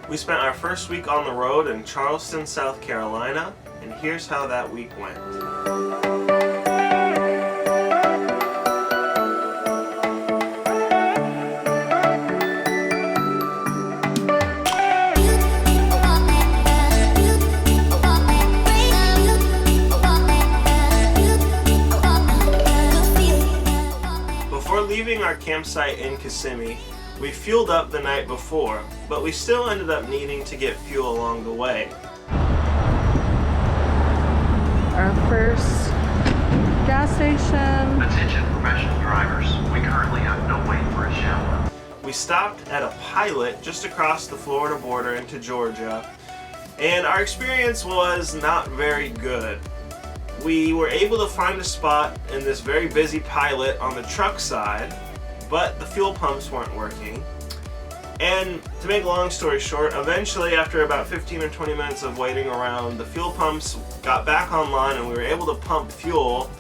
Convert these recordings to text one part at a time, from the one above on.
We spent our first week on the road in Charleston, South Carolina, and here's how that week went. Before leaving our campsite in Kissimmee, we fueled up the night before, but we still ended up needing to get fuel along the way. Our first gas station. Attention professional drivers, we currently have no wait for a shower. We stopped at a Pilot just across the Florida border into Georgia, and our experience was not very good. We were able to find a spot in this very busy Pilot on the truck side, but the fuel pumps weren't working. And to make a long story short, eventually after about 15 or 20 minutes of waiting around, the fuel pumps got back online and we were able to pump fuel.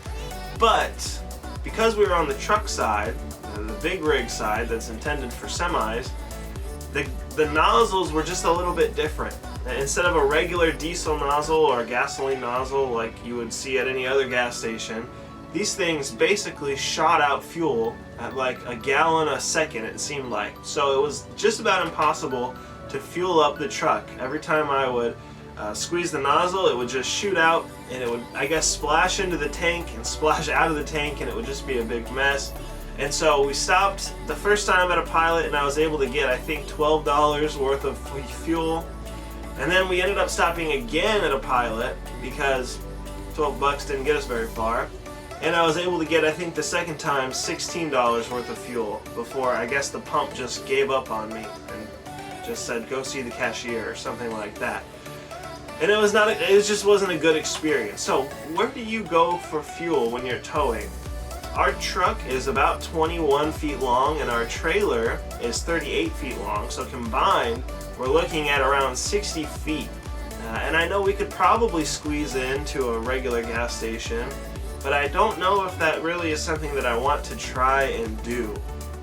But because we were on the truck side, the big rig side that's intended for semis, the nozzles were just a little bit different. Instead of a regular diesel nozzle or a gasoline nozzle like you would see at any other gas station, these things basically shot out fuel at like a gallon a second, it seemed like. So it was just about impossible to fuel up the truck. Every time I would squeeze the nozzle, it would just shoot out and it would, I guess, splash into the tank and splash out of the tank, and it would just be a big mess. And so we stopped the first time at a Pilot and I was able to get, I think, $12 worth of fuel. And then we ended up stopping again at a Pilot because 12 bucks didn't get us very far. And I was able to get, I think the second time, $16 worth of fuel before I guess the pump just gave up on me and just said, go see the cashier or something like that. And it just wasn't a good experience. So where do you go for fuel when you're towing? Our truck is about 21 feet long and our trailer is 38 feet long. So combined, we're looking at around 60 feet. And I know we could probably squeeze into a regular gas station, but I don't know if that really is something that I want to try and do.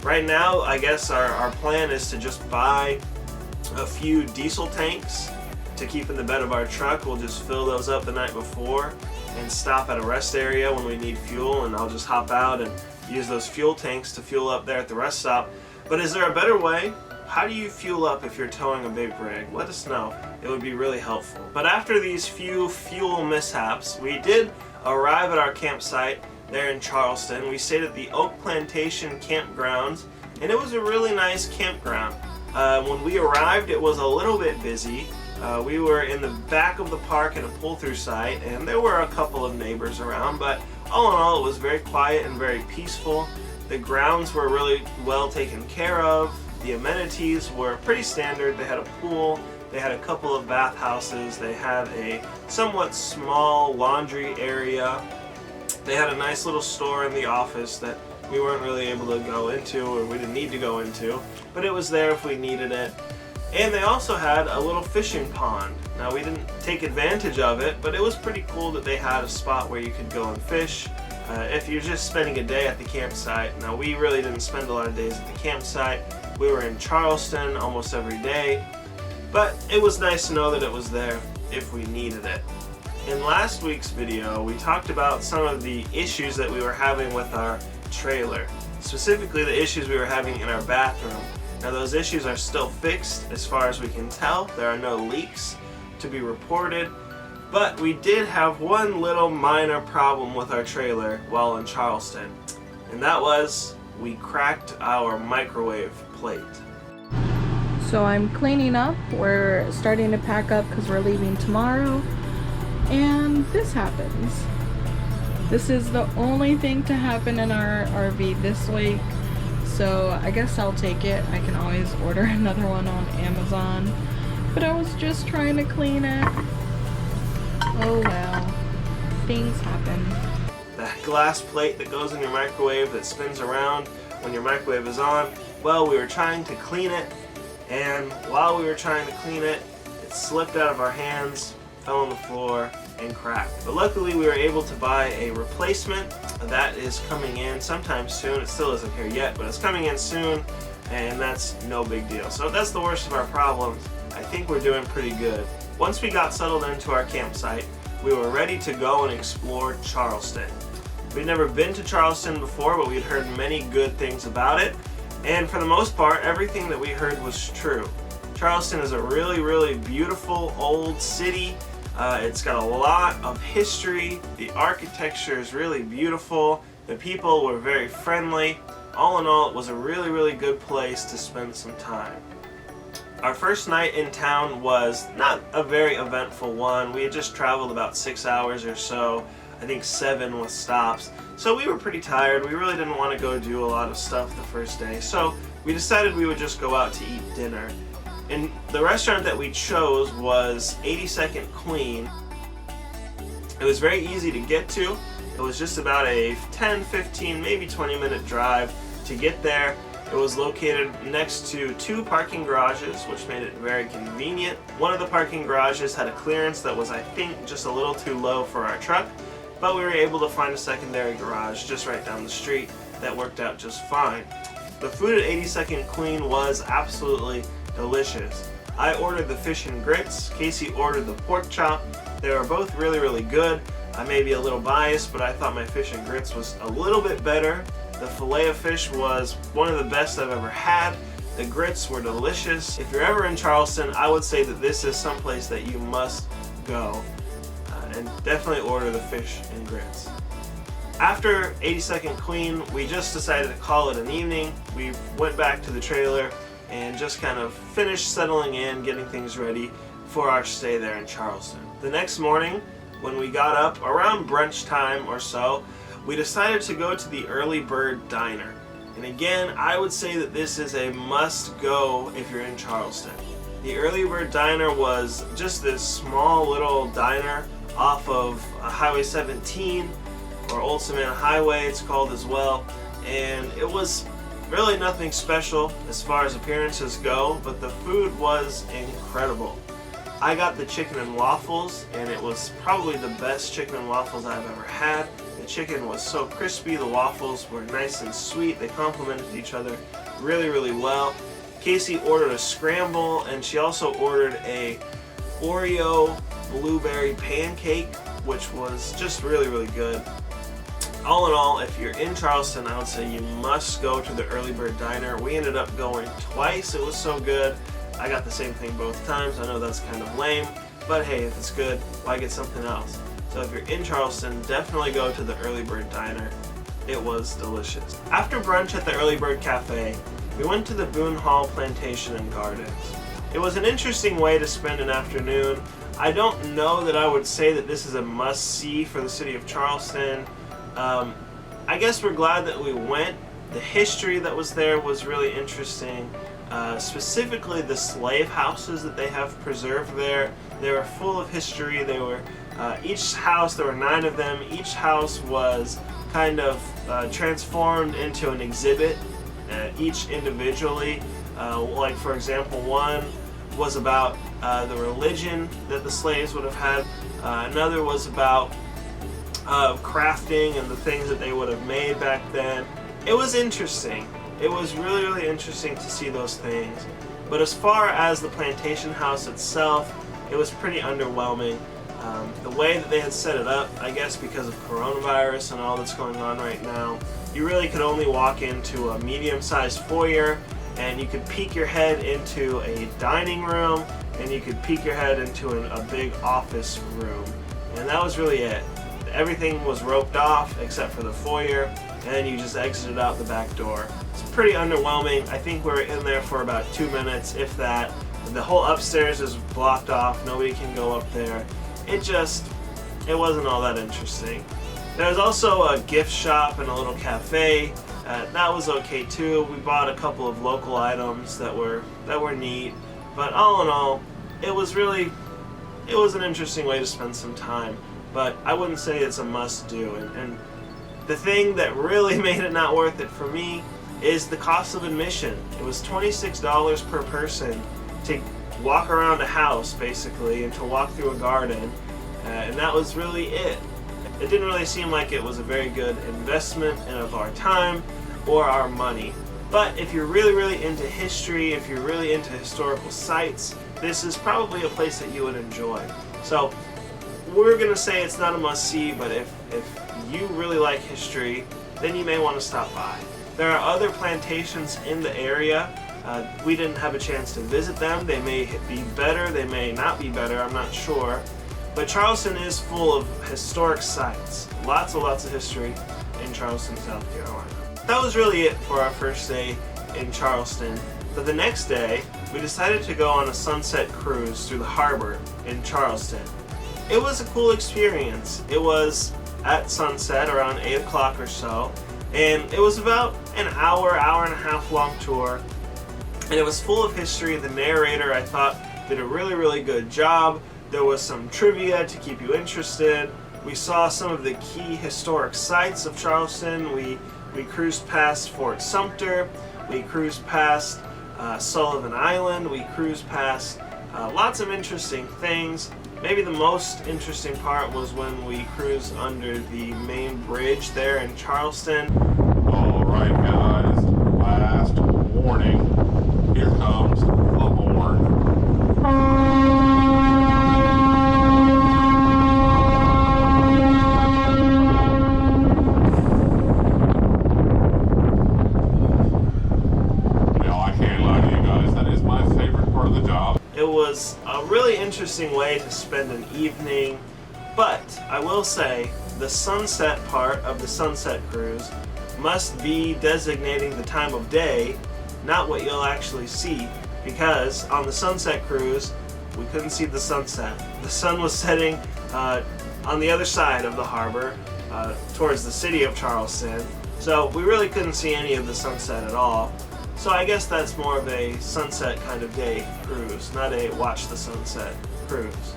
Right now, I guess our plan is to just buy a few diesel tanks to keep in the bed of our truck. We'll just fill those up the night before and stop at a rest area when we need fuel, and I'll just hop out and use those fuel tanks to fuel up there at the rest stop. But is there a better way? How do you fuel up if you're towing a big rig? Let us know. It would be really helpful. But after these few fuel mishaps, we did arrive at our campsite there in Charleston. We stayed at the Plantation campgrounds, and it was a really nice campground. When we arrived, it was a little bit busy. We were in the back of the park at a pull-through site, and there were a couple of neighbors around, but all in all, it was very quiet and very peaceful. The grounds were really well taken care of. The amenities were pretty standard. They had a pool, they had a couple of bathhouses, they had a somewhat small laundry area, they had a nice little store in the office that we weren't really able to go into, or we didn't need to go into, but it was there if we needed it. And they also had a little fishing pond. Now, we didn't take advantage of it, but it was pretty cool that they had a spot where you could go and fish if you're just spending a day at the campsite. Now, we really didn't spend a lot of days at the campsite. We were in Charleston almost every day, but it was nice to know that it was there if we needed it. In last week's video, we talked about some of the issues that we were having with our trailer, specifically the issues we were having in our bathroom. Now, those issues are still fixed as far as we can tell. There are no leaks to be reported, but we did have one little minor problem with our trailer while in Charleston, and that was we cracked our microwave plate. So I'm cleaning up. We're starting to pack up because we're leaving tomorrow, and this happens. This is the only thing to happen in our RV this week, so I guess I'll take it. I can always order another one on Amazon, but I was just trying to clean it. Oh well, things happen. That glass plate that goes in your microwave that spins around when your microwave is on, well, we were trying to clean it, and while we were trying to clean it, it slipped out of our hands, fell on the floor, and cracked. But luckily we were able to buy a replacement that is coming in sometime soon. It still isn't here yet, but it's coming in soon, and that's no big deal. So that's the worst of our problems. I think we're doing pretty good. Once we got settled into our campsite, we were ready to go and explore Charleston. We'd never been to Charleston before, but we'd heard many good things about it, and for the most part, everything that we heard was true. Charleston is a really, really beautiful old city. It's got a lot of history. The architecture is really beautiful. The people were very friendly. All in all, it was a really, really good place to spend some time. Our first night in town was not a very eventful one. We had just traveled about 6 hours or so, I think 7 with stops. So we were pretty tired. We really didn't want to go do a lot of stuff the first day. So we decided we would just go out to eat dinner. And the restaurant that we chose was 82nd Queen. It was very easy to get to. It was just about a 10, 15, maybe 20-minute drive to get there. It was located next to 2 parking garages, which made it very convenient. One of the parking garages had a clearance that was, I think, just a little too low for our truck, but we were able to find a secondary garage just right down the street that worked out just fine. The food at 82nd Queen was absolutely delicious. I ordered the fish and grits. Kasey ordered the pork chop. They were both really, really good. I may be a little biased, but I thought my fish and grits was a little bit better. The fillet of fish was one of the best I've ever had. The grits were delicious. If you're ever in Charleston, I would say that this is someplace that you must go. And definitely order the fish and grits. After 82nd Queen, we just decided to call it an evening. We went back to the trailer and just kind of finished settling in, getting things ready for our stay there in Charleston. The next morning, when we got up around brunch time or so, we decided to go to the Early Bird Diner. And again, I would say that this is a must-go if you're in Charleston. The Early Bird Diner was just this small little diner off of Highway 17, or Old Savannah Highway it's called as well, and it was really nothing special as far as appearances go, but the food was incredible. I got the chicken and waffles, and it was probably the best chicken and waffles I've ever had. The chicken was so crispy, the waffles were nice and sweet, they complemented each other really, really well. Kasey ordered a scramble, and she also ordered a Oreo blueberry pancake, which was just really, really good. All in all, if you're in Charleston, I would say you must go to the Early Bird Diner. We ended up going twice. It was so good. I got the same thing both times. I know that's kind of lame, but hey, if it's good, why get something else? So if you're in Charleston, definitely go to the Early Bird Diner. It was delicious. After brunch at the Early Bird Cafe, we went to the Boone Hall Plantation and Gardens. It was an interesting way to spend an afternoon. I don't know that I would say that this is a must-see for the city of Charleston. I guess we're glad that we went. The history that was there was really interesting. Specifically the slave houses that they have preserved there. They were full of history. They were each house, there were 9 of them. Each house was kind of transformed into an exhibit, each individually. Like for example, one was about the religion that the slaves would have had. Another was about crafting and the things that they would have made back then. It was interesting. It was really, really interesting to see those things. But as far as the plantation house itself, it was pretty underwhelming. The way that they had set it up, I guess because of coronavirus and all that's going on right now, you really could only walk into a medium-sized foyer, and you could peek your head into a dining room, and you could peek your head into a big office room. And that was really it. Everything was roped off except for the foyer, and then you just exited out the back door. It's pretty underwhelming. I think we were in there for about 2 minutes, if that. The whole upstairs is blocked off. Nobody can go up there. It wasn't all that interesting. There was also a gift shop and a little cafe. That was okay too. We bought a couple of local items that were neat. But all in all, it was an interesting way to spend some time. But I wouldn't say it's a must-do. And the thing that really made it not worth it for me is the cost of admission. It was $26 per person to walk around a house, basically, and to walk through a garden. And that was really it. It didn't really seem like it was a very good investment of our time or our money. But if you're really into history, if you're really into historical sites, this is probably a place that you would enjoy. So we're going to say it's not a must-see, but if you really like history, then you may want to stop by. There are other plantations in the area. We didn't have a chance to visit them. They may be better, they may not be better, I'm not sure. But Charleston is full of historic sites. Lots of history in Charleston, South Carolina. That was really it for our first day in Charleston. But the next day, we decided to go on a sunset cruise through the harbor in Charleston. It was a cool experience. It was at sunset around 8 o'clock or so, and it was about an hour and a half long tour, and it was full of history. The narrator, I thought, did a really good job. There was some trivia to keep you interested. We saw some of the key historic sites of Charleston. We cruised past Fort Sumter. We cruised past Sullivan Island. We cruised past lots of interesting things. Maybe the most interesting part was when we cruised under the main bridge there in Charleston. All right, guys, last warning. Here comes the horn. Well, I can't lie to you guys, that is my favorite part of the job. It was a really interesting way to spend an evening, but I will say the sunset part of the sunset cruise must be designating the time of day, not what you'll actually see, because on the sunset cruise we couldn't see the sunset. The sun was setting on the other side of the harbor towards the city of Charleston, so we really couldn't see any of the sunset at all. So I guess that's more of a sunset kind of day cruise, not a watch the sunset cruise.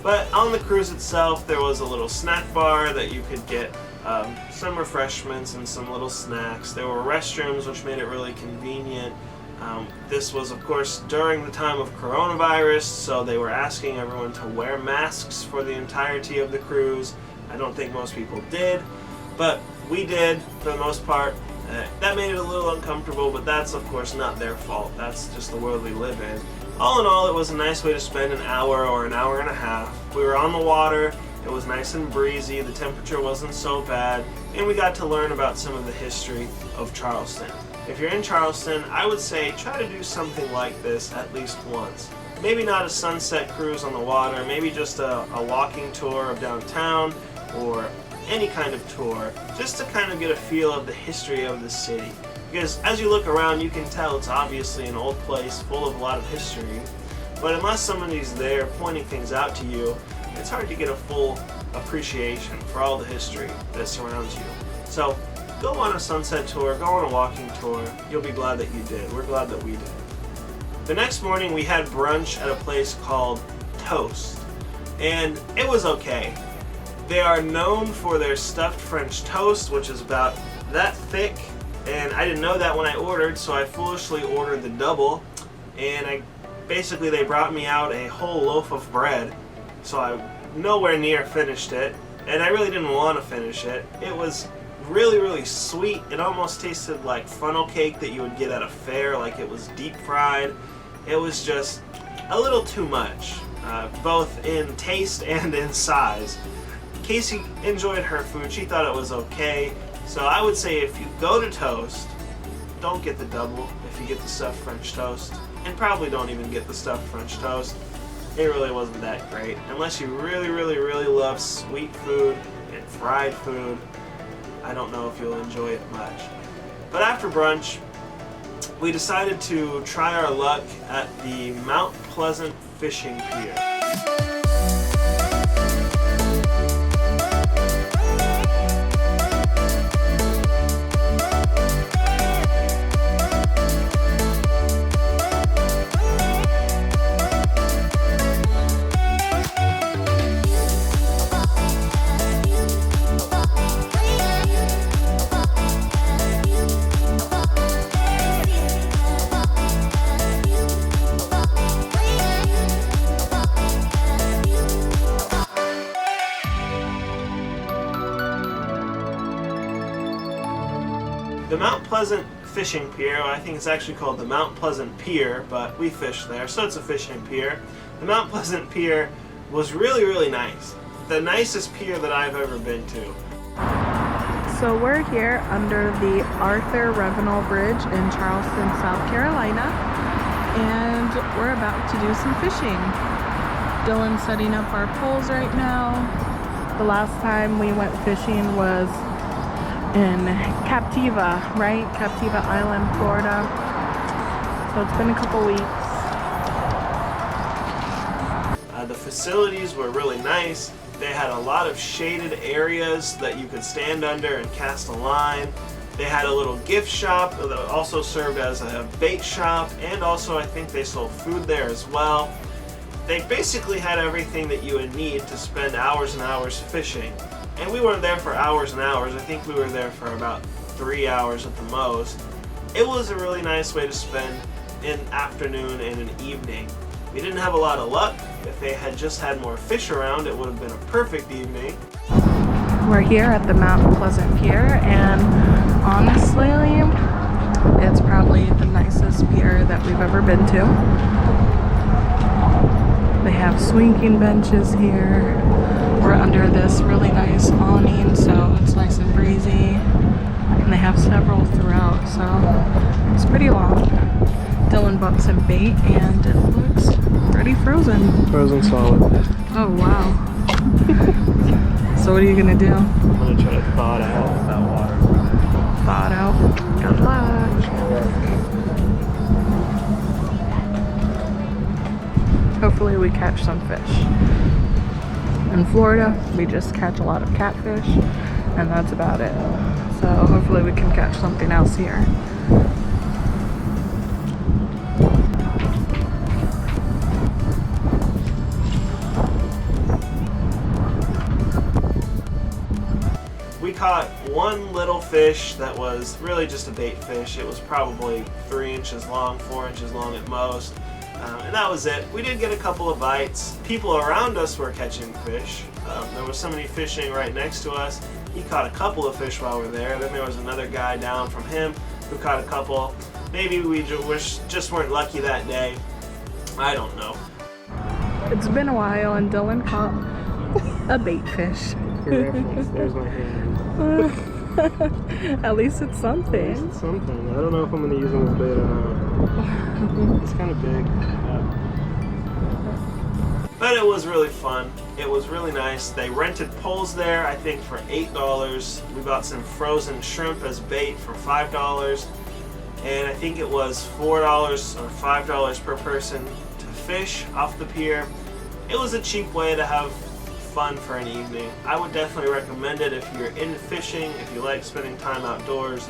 But on the cruise itself, there was a little snack bar that you could get some refreshments and some little snacks. There were restrooms, which made it really convenient. This was, of course, during the time of coronavirus, so they were asking everyone to wear masks for the entirety of the cruise. I don't think most people did, but we did for the most part. That made it a little uncomfortable, but that's of course not their fault. That's just the world we live in. All in all, it was a nice way to spend an hour or an hour and a half. We were on the water, it was nice and breezy, the temperature wasn't so bad, and we got to learn about some of the history of Charleston. If you're in Charleston, I would say try to do something like this at least once. Maybe not a sunset cruise on the water, maybe just a walking tour of downtown, or any kind of tour, just to kind of get a feel of the history of the city. Because as you look around, you can tell it's obviously an old place full of a lot of history, but unless somebody's there pointing things out to you, it's hard to get a full appreciation for all the history that surrounds you. So go on a sunset tour, go on a walking tour, you'll be glad that you did. We're glad that we did. The next morning we had brunch at a place called Toast, and it was okay. They are known for their stuffed French toast, which is about that thick, and I didn't know that when I ordered, so I foolishly ordered the double, and basically they brought me out a whole loaf of bread, so I nowhere near finished it, and I really didn't want to finish it. It was really sweet. It almost tasted like funnel cake that you would get at a fair, like it was deep fried. It was just a little too much, both in taste and in size. Kasey enjoyed her food. She thought it was okay. So I would say if you go to Toast, don't get the double if you get the stuffed French toast. And probably don't even get the stuffed French toast. It really wasn't that great. Unless you really love sweet food and fried food, I don't know if you'll enjoy it much. But after brunch, we decided to try our luck at the Mount Pleasant fishing pier. The Mount Pleasant fishing pier. I think it's actually called the Mount Pleasant Pier, but we fished there, so it's a fishing pier. The Mount Pleasant Pier was really, really nice. The nicest pier that I've ever been to. So we're here under the Remodeled Bridge in Charleston, South Carolina, and we're about to do some fishing. Dylan's setting up our poles right now. The last time we went fishing was in Captiva, right? Captiva Island, Florida. So it's been a couple weeks. The facilities were really nice. They had a lot of shaded areas that you could stand under and cast a line. They had a little gift shop that also served as a bait shop, and also I think they sold food there as well. They basically had everything that you would need to spend hours and hours fishing. And we weren't there for hours and hours. I think we were there for about 3 hours at the most. It was a really nice way to spend an afternoon and an evening. We didn't have a lot of luck. If they had just had more fish around, it would have been a perfect evening. We're here at the Mount Pleasant Pier, and honestly, it's probably the nicest pier that we've ever been to. They have swinging benches here. We're under this really nice awning, so it's nice and breezy. And they have several throughout, so it's pretty long. Dylan bought some bait, and it looks pretty frozen. Frozen solid. Oh, wow. So what are you gonna do? I'm gonna try to thaw it out with that water. Thaw it out. Good luck. Hopefully we catch some fish. In Florida, we just catch a lot of catfish, and that's about it. So hopefully we can catch something else here. We caught one little fish that was really just a bait fish. It was probably 3 inches long, 4 inches long at most. And that was it. We did get a couple of bites. People around us were catching fish. There was somebody fishing right next to us. He caught a couple of fish while we were there. Then there was another guy down from him who caught a couple. Maybe we just weren't lucky that day. I don't know. It's been a while, and Dylan caught a bait fish. For reference, there's my hand. At least it's something. It's something. I don't know if I'm going to use them as bait or not. It's kind of big. But it was really fun. It was really nice. They rented poles there, I think, for $8. We bought some frozen shrimp as bait for $5. And I think it was $4 or $5 per person to fish off the pier. It was a cheap way to have fun for an evening. I would definitely recommend it if you're into fishing, if you like spending time outdoors.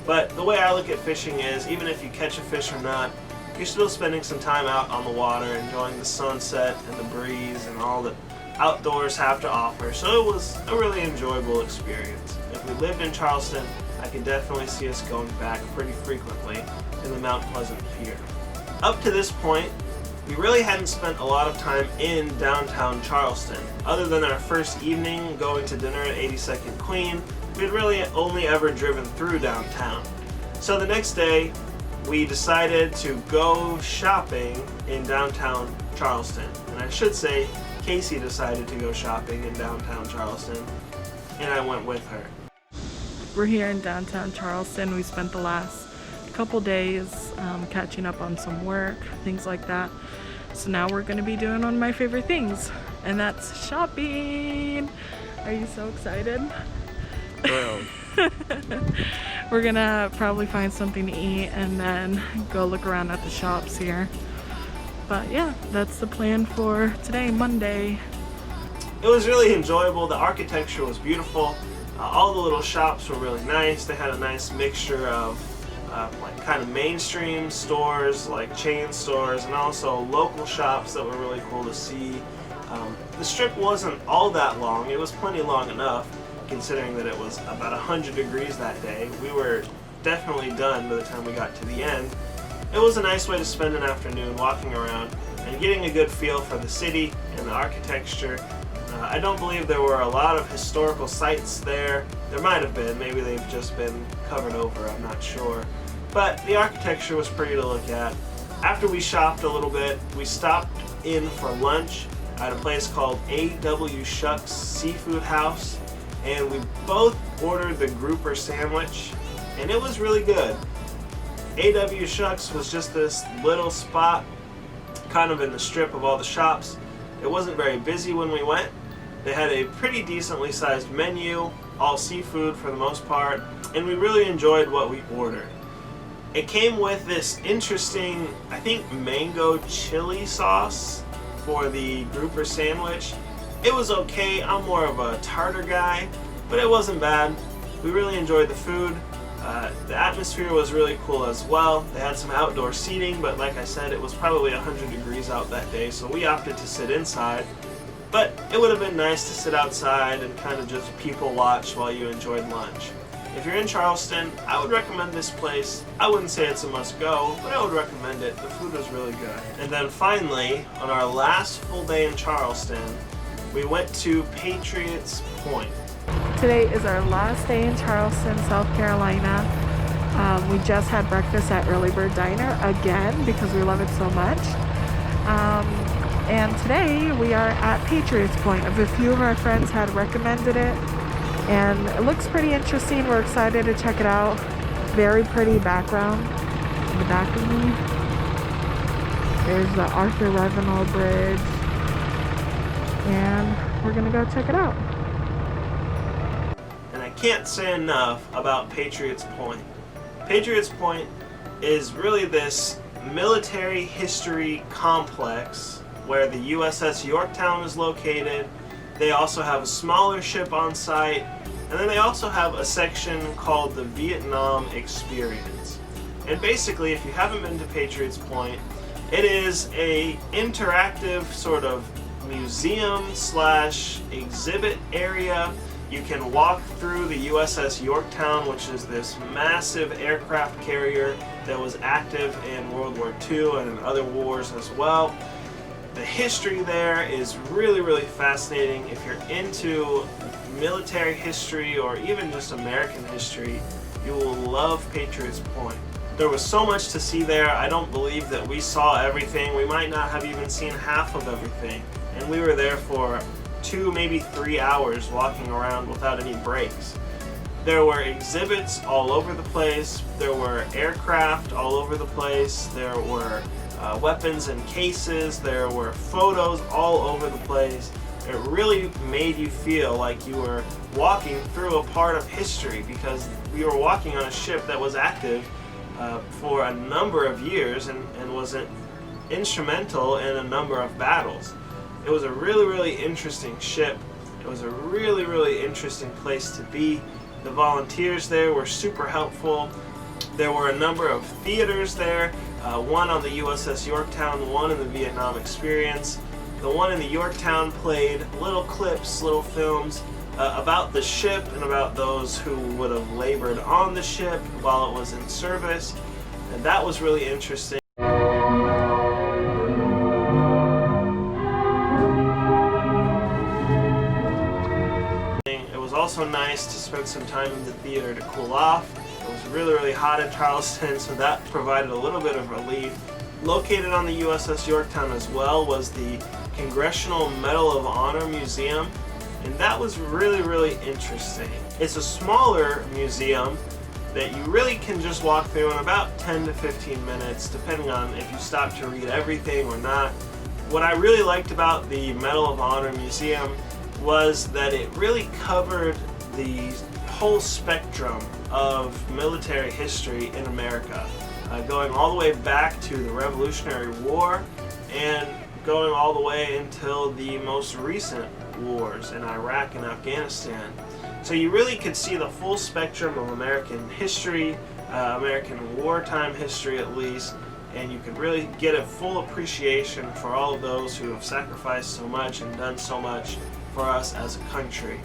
But the way I look at fishing is, even if you catch a fish or not, you're still spending some time out on the water, enjoying the sunset and the breeze and all that outdoors have to offer. So it was a really enjoyable experience. If we lived in Charleston, I could definitely see us going back pretty frequently in the Mount Pleasant Pier. Up to this point, we really hadn't spent a lot of time in downtown Charleston. Other than our first evening going to dinner at 82nd Queen, we'd really only ever driven through downtown. So the next day, we decided to go shopping in downtown Charleston. And I should say, Kasey decided to go shopping in downtown Charleston, and I went with her. We're here in downtown Charleston. We spent the last couple days catching up on some work, things like that. So now we're gonna be doing one of my favorite things, and that's shopping. Are you so excited? Thrilled. We're gonna probably find something to eat and then go look around at the shops here. But yeah, that's the plan for today, Monday. It was really enjoyable. The architecture was beautiful. All the little shops were really nice. They had a nice mixture of like kind of mainstream stores, like chain stores, and also local shops that were really cool to see. The strip wasn't all that long. It was plenty long enough, considering that it was about 100 degrees that day. We were definitely done by the time we got to the end. It was a nice way to spend an afternoon walking around and getting a good feel for the city and the architecture. I don't believe there were a lot of historical sites there. There might have been, maybe they've just been covered over, I'm not sure. but the architecture was pretty to look at. After we shopped a little bit, we stopped in for lunch at a place called A.W. Shucks Seafood House, and we both ordered the grouper sandwich, and it was really good. A.W. Shucks was just this little spot kind of in the strip of all the shops. It wasn't very busy when we went. They had a pretty decently sized menu, all seafood for the most part, and we really enjoyed what we ordered. It came with this interesting, I think, mango chili sauce for the grouper sandwich. It was okay. I'm more of a tartar guy, but it wasn't bad. We really enjoyed the food. The atmosphere was really cool as well. They had some outdoor seating, but like I said, it was probably 100 degrees out that day, so we opted to sit inside. But it would have been nice to sit outside and kind of just people watch while you enjoyed lunch. If you're in Charleston, I would recommend this place. I wouldn't say it's a must-go, but I would recommend it. The food was really good. And then finally, on our last full day in Charleston, we went to Patriots Point. Today is our last day in Charleston, South Carolina. We just had breakfast at Early Bird Diner again because we love it so much. And today we are at Patriots Point. A few of our friends had recommended it, and it looks pretty interesting. We're excited to check it out. Very pretty background in the back of me. There's the Arthur Revenal Bridge, and we're gonna go check it out. And I can't say enough about Patriots Point. Patriots Point is really this military history complex where the USS Yorktown is located. They also have a smaller ship on site, and then they also have a section called the Vietnam Experience. And basically, if you haven't been to Patriots Point, it is a interactive sort of museum slash exhibit area. You can walk through the USS Yorktown, which is this massive aircraft carrier that was active in World War II and in other wars as well. The history there is really, really fascinating. If you're into military history or even just American history, you will love Patriots Point. There was so much to see there. I don't believe that we saw everything. We might not have even seen half of everything. And we were there for 2, maybe 3 hours walking around without any breaks. There were exhibits all over the place. There were aircraft all over the place. There were weapons and cases. There were photos all over the place. It really made you feel like you were walking through a part of history because we were walking on a ship that was active for a number of years and was instrumental in a number of battles. It was a really, really interesting ship. It was a really, really interesting place to be. The volunteers there were super helpful. There were a number of theaters there, one on the USS Yorktown, one in the Vietnam Experience. The one in the Yorktown played little clips, little films about the ship and about those who would have labored on the ship while it was in service. And that was really interesting. It was also nice to spend some time in the theater to cool off. It was really, really hot in Charleston, so that provided a little bit of relief. Located on the USS Yorktown as well was the Congressional Medal of Honor Museum, and that was really, really interesting. It's a smaller museum that you really can just walk through in about 10 to 15 minutes, depending on if you stop to read everything or not. What I really liked about the Medal of Honor Museum was that it really covered the whole spectrum of military history in America, going all the way back to the Revolutionary War and going all the way until the most recent wars in Iraq and Afghanistan. So you really could see the full spectrum of American history, American wartime history at least, and you could really get a full appreciation for all of those who have sacrificed so much and done so much for us as a country.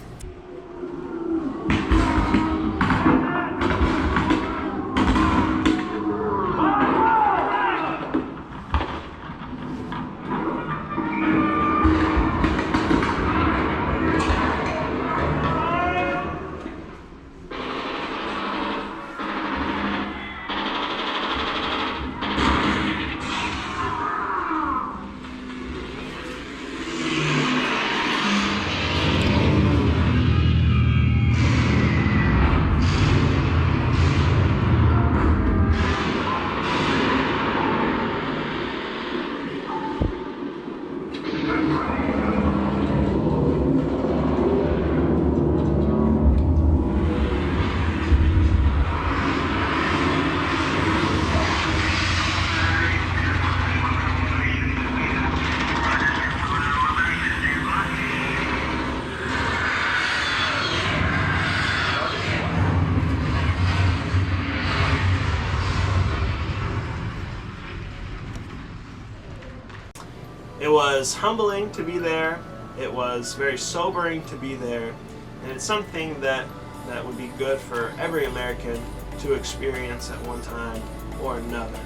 It was humbling to be there. It was very sobering to be there. And it's something that would be good for every American to experience at one time or another.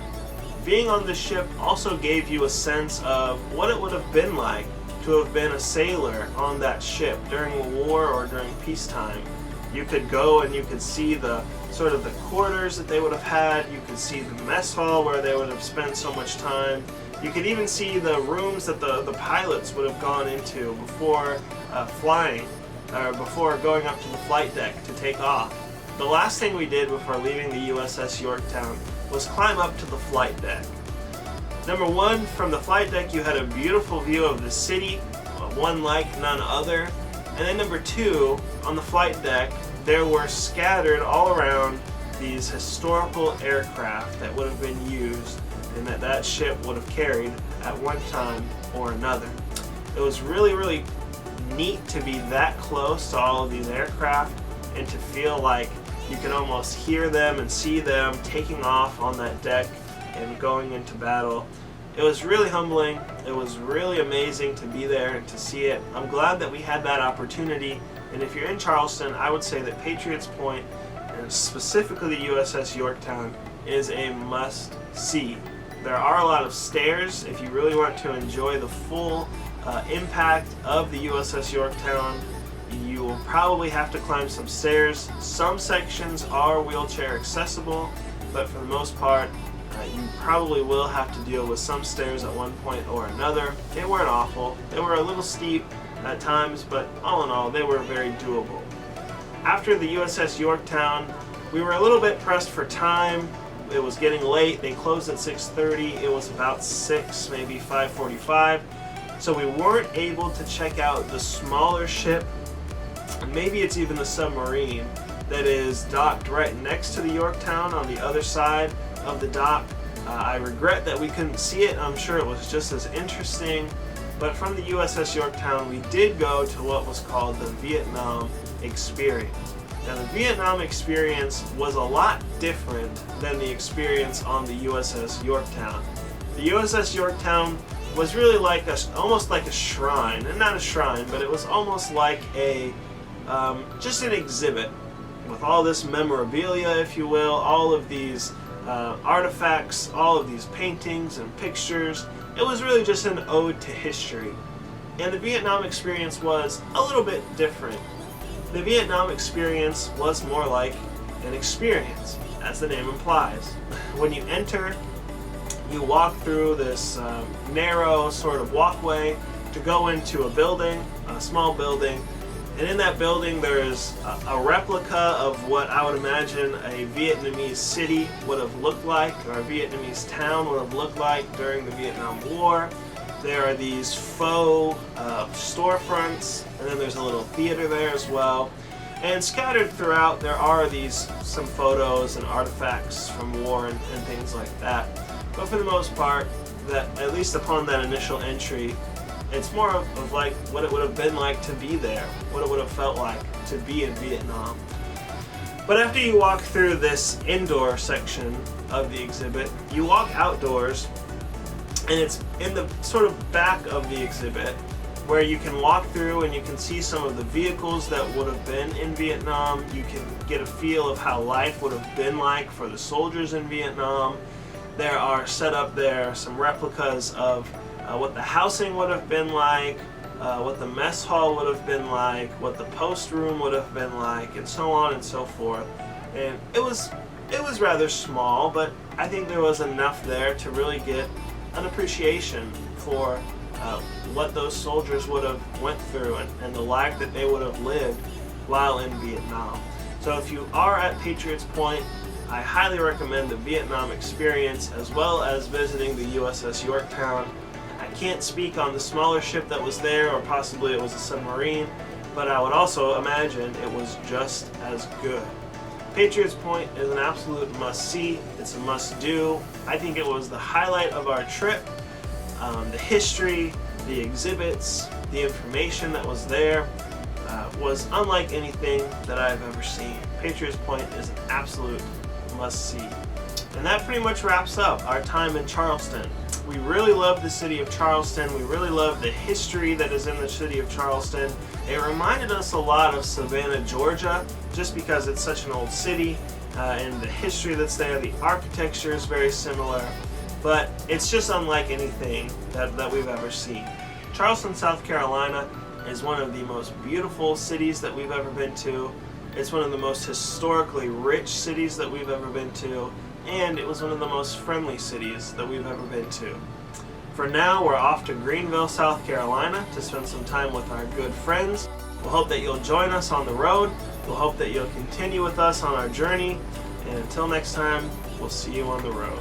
Being on this ship also gave you a sense of what it would have been like to have been a sailor on that ship during a war or during peacetime. You could go and you could see the sort of the quarters that they would have had. You could see the mess hall where they would have spent so much time. You could even see the rooms that the pilots would have gone into before flying, or before going up to the flight deck to take off. The last thing we did before leaving the USS Yorktown was climb up to the flight deck. Number one, from the flight deck you had a beautiful view of the city, one like none other. And then number two, on the flight deck, there were scattered all around these historical aircraft that would have been used and that ship would have carried at one time or another. It was really, really neat to be that close to all of these aircraft and to feel like you could almost hear them and see them taking off on that deck and going into battle. It was really humbling. It was really amazing to be there and to see it. I'm glad that we had that opportunity. And if you're in Charleston, I would say that Patriots Point, and specifically the USS Yorktown, is a must-see. There are a lot of stairs if you really want to enjoy the full impact of the USS Yorktown. You will probably have to climb some stairs. Some sections are wheelchair accessible, but for the most part, you probably will have to deal with some stairs at one point or another. They weren't awful. They were a little steep at times, but all in all, they were very doable. After the USS Yorktown, we were a little bit pressed for time. It was getting late. They closed at 6:30. It was about 6, maybe 5:45. So we weren't able to check out the smaller ship. Maybe it's even the submarine that is docked right next to the Yorktown on the other side of the dock. I regret that we couldn't see it. I'm sure it was just as interesting. But from the USS Yorktown, we did go to what was called the Vietnam Experience. Now, the Vietnam Experience was a lot different than the experience on the USS Yorktown. The USS Yorktown was really like almost like a shrine, and not a shrine, but it was almost like just an exhibit with all this memorabilia, if you will, all of these artifacts, all of these paintings and pictures. It was really just an ode to history. And the Vietnam Experience was a little bit different. The Vietnam Experience was more like an experience, as the name implies. When you enter, you walk through this narrow sort of walkway to go into a building, a small building, and in that building there's a replica of what I would imagine a Vietnamese city would have looked like, or a Vietnamese town would have looked like during the Vietnam War. There are these faux storefronts, and then there's a little theater there as well. And scattered throughout there are some photos and artifacts from war and things like that. But for the most part, that at least upon that initial entry, it's more of like what it would have been like to be there, what it would have felt like to be in Vietnam. But after you walk through this indoor section of the exhibit, you walk outdoors, and it's in the sort of back of the exhibit where you can walk through and you can see some of the vehicles that would have been in Vietnam. You can get a feel of how life would have been like for the soldiers in Vietnam. There are set up there some replicas of what the housing would have been like, what the mess hall would have been like, what the post room would have been like, and so on and so forth. And it was rather small, but I think there was enough there to really get an appreciation for what those soldiers would have went through and the life that they would have lived while in Vietnam. So if you are at Patriots Point, I highly recommend the Vietnam Experience, as well as visiting the USS Yorktown. I can't speak on the smaller ship that was there, or possibly it was a submarine, but I would also imagine it was just as good. Patriots Point is an absolute must-see. It's a must-do. I think it was the highlight of our trip. The history, the exhibits, the information that was there was unlike anything that I've ever seen. Patriots Point is an absolute must-see. And that pretty much wraps up our time in Charleston. We really love the city of Charleston. We really love the history that is in the city of Charleston. It reminded us a lot of Savannah, Georgia, just because it's such an old city and the history that's there. The architecture is very similar, but it's just unlike anything that we've ever seen. Charleston, South Carolina is one of the most beautiful cities that we've ever been to. It's one of the most historically rich cities that we've ever been to, and it was one of the most friendly cities that we've ever been to. For now, we're off to Greenville, South Carolina to spend some time with our good friends. We'll hope that you'll join us on the road. We'll hope that you'll continue with us on our journey. And until next time, we'll see you on the road.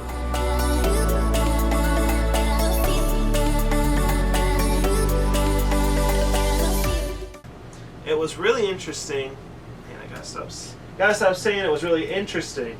It was really interesting. Man, I gotta stop saying it was really interesting.